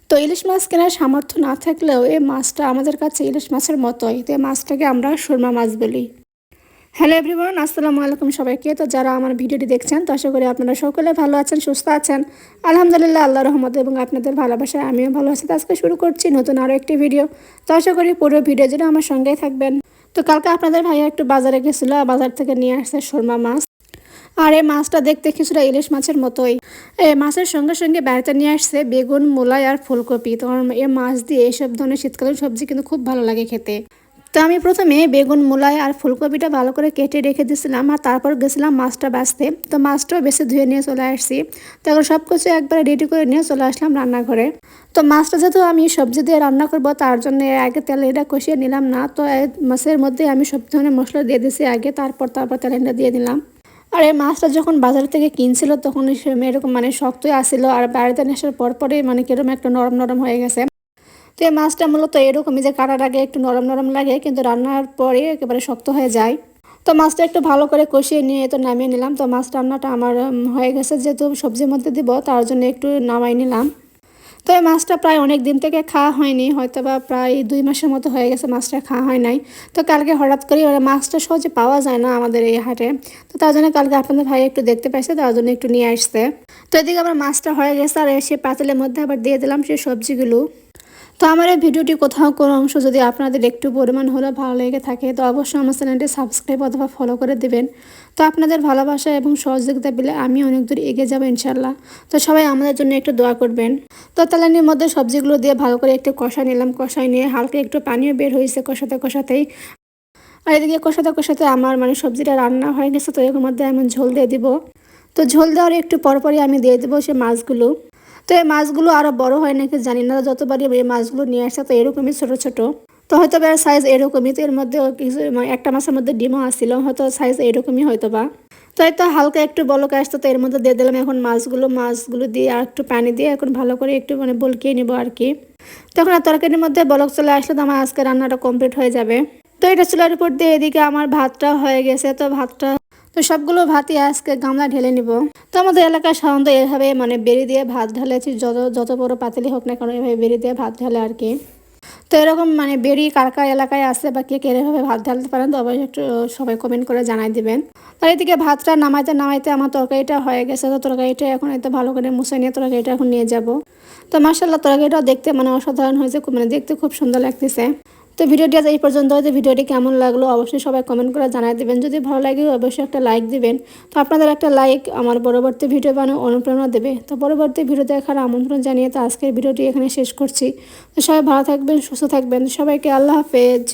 তো ইলিশ মাছ কেনার সামর্থ্য না থাকলেও এই মাছটা আমাদের কাছে ইলিশ মাছের মতোই, তো এই মাছটাকে আমরা সুরমা মাছ বলি। হ্যালো এভরিওয়ান, আসসালামু আলাইকুম সবাইকে। তো যারা আমার ভিডিওটি দেখছেন, তো আশা করি আপনারা সকলে ভালো আছেন, সুস্থ আছেন। আলহামদুলিল্লাহ, আল্লাহর রহমতে এবং আপনাদের ভালোবাসায় আমিও ভালো আছি। তো আজকে শুরু করছি নতুন আরও একটি ভিডিও। তো আশা করি পুরো ভিডিও জুড়ে আমার সঙ্গেই থাকবেন। তো কালকে আপনাদের ভাইয়া একটু বাজারে গেছিলো, বাজার থেকে নিয়ে আসছে সুরমা মাছ। আর এই মাছটা দেখতে কিছুটা ইলিশ মাছের মতোই। এই মাছের সঙ্গে সঙ্গে বাড়িতে নিয়ে আসছে বেগুন, মূলাই আর ফুলকপি। তো এই মাছ দিয়ে এইসব ধরনের শীতকালীন সবজি কিন্তু খুব ভালো লাগে খেতে। তো আমি প্রথমে বেগুন, মূলাই আর ফুলকপিটা ভালো করে কেটে রেখে দিয়েছিলাম, আর তারপর গেছিলাম মাছটা বাছতে। তো মাছটাও বেশি ধুয়ে নিয়ে চলে আসছি। তো এখন সব কিছু একবারে রেডি করে নিয়ে চলে আসলাম রান্নাঘরে। তো মাছটা যেহেতু আমি সবজি দিয়ে রান্না করবো, তার জন্য আগে তেলে এটা কষিয়ে নিলাম না। তো মাছের মধ্যে আমি সব ধরনের মশলা দিয়ে দিয়েছি আগে, তারপর তেলে দিয়ে দিলাম। আর এই মাছটা যখন বাজার থেকে কিনছিল তখন এরকম শক্তই আসছিল, আর বাড়িতে আসার পরই কিরকম একটা নরম নরম হয়ে গেছে। তো এই মাছটা মূলত এরকমই যে কাটার আগে একটু নরম নরম লাগে, কিন্তু রান্নার পরে একেবারে শক্ত হয়ে যায়। তো মাছটা একটু ভালো করে কষিয়ে নিয়ে তো নামিয়ে নিলাম। তো মাছ রান্নাটা আমার হয়ে গেছে, যেহেতু সবজির মধ্যে দিব তার জন্য একটু নামাই নিলাম। তো এই মাছটা প্রায় অনেক দিন থেকে খাওয়া হয়নি, হয়তো বা প্রায় 2 মাসের মতো হয়ে গেছে মাছটা খাওয়া হয় নাই। তো কালকে হঠাৎ করে মাছটা সহজে পাওয়া যায় না আমাদের এই হাটে। তো তার জন্য কালকে আপনাদের ভাই একটু দেখতে পাইছে, তার জন্য একটু নিয়ে আসছে। তো এদিকে আমার মাছটা হয়ে গেছে, আর সে পাতিলের মধ্যে আবার দিয়ে দিলাম সেই সবজিগুলো। তো আমার এই ভিডিওটি কোথাও কোনো অংশ যদি আপনাদের একটু পরিমাণ হলেও ভালো লেগে থাকে, তো অবশ্যই আমার চ্যানেলটি সাবস্ক্রাইব অথবা ফলো করে দেবেন। তো আপনাদের ভালোবাসা এবং সহযোগিতা পেলে আমি অনেক দূর এগিয়ে যাবো ইনশাল্লাহ। তো সবাই আমাদের জন্য একটু দোয়া করবেন। তো তেলানির মধ্যে সবজিগুলো দিয়ে ভালো করে একটু কষাই নিলাম। কষাই নিয়ে হালকা একটু পানিও বের হয়েছে কষাতেই। আর এদিকে কষাতে আমার সবজিটা রান্না হয়ে গেছে। তো এর মধ্যে আমি ঝোল দিয়ে দিব। তো ঝোল দেওয়ার একটু পরপরই আমি দিয়ে দেবো সে মাছগুলো। তো এই মাছগুলো আরও বড় হয় নাকি জানি না, যতবারই এই মাছগুলো নিয়ে আসছে তো এরকমই ছোট ছোট। তো হয়তো বা সাইজ এরকমই। তো এর মধ্যে কিছু একটা মাছের মধ্যে ডিমও আসছিল, হয়তো সাইজ এরকমই হয়তো বা। তো এই তো হালকা একটু বলক আসতো, তো এর মধ্যে দিয়ে দিলাম এখন মাছগুলো দিয়ে আর একটু পানি দিয়ে এখন ভালো করে একটু বলকিয়ে নিব আর কি। তখন আর তরকারির মধ্যে বলক চলে আসলে তো আমার আজকে রান্নাটা কমপ্লিট হয়ে যাবে। তো এটা চুলার উপর দিয়ে এদিকে আমার ভাতটা হয়ে গেছে। তো সবগুলো ভাতই আজকে গামলা ঢেলে নিব। তো আমাদের এলাকায় সাধারণত এভাবে বেড়ি দিয়ে ভাত ঢালেছি, যত বড় পাতিলি হোক না কেন এভাবে বেড়ি দিয়ে ভাত ঢালে আর কি। তো এরকম বেড়ি কার কার এলাকায় আছে বা কে এভাবে ভাত ঢালতে পারেন, তো অবশ্যই একটু সবাই কমেন্ট করে জানাই দিবেন। আর এদিকে ভাতটা নামাইতে আমার তরকারিটা হয়ে গেছে। তো তরকারিটা এখন এত ভালো করে মুছে নিয়ে তরকারিটা এখন নিয়ে যাব। তো মাশাআল্লাহ তরকারিটাও দেখতে অসাধারণ হয়েছে, দেখতে খুব সুন্দর লাগতেছে। তো ভিডিওটি আজ এই পর্যন্ত। হয়তো ভিডিওটি কেমন লাগলো অবশ্যই সবাই কমেন্ট করে জানাই দেবেন। যদি ভালো লাগে অবশ্যই একটা লাইক দিবেন। তো আপনাদের একটা লাইক আমার পরবর্তী ভিডিও বানানোর অনুপ্রেরণা দেবে। তো পরবর্তী ভিডিও দেখার আমন্ত্রণ জানিয়ে তো আজকের ভিডিওটি এখানে শেষ করছি। তো সবাই ভালো থাকবেন, সুস্থ থাকবেন। সবাইকে আল্লাহ হাফেজ।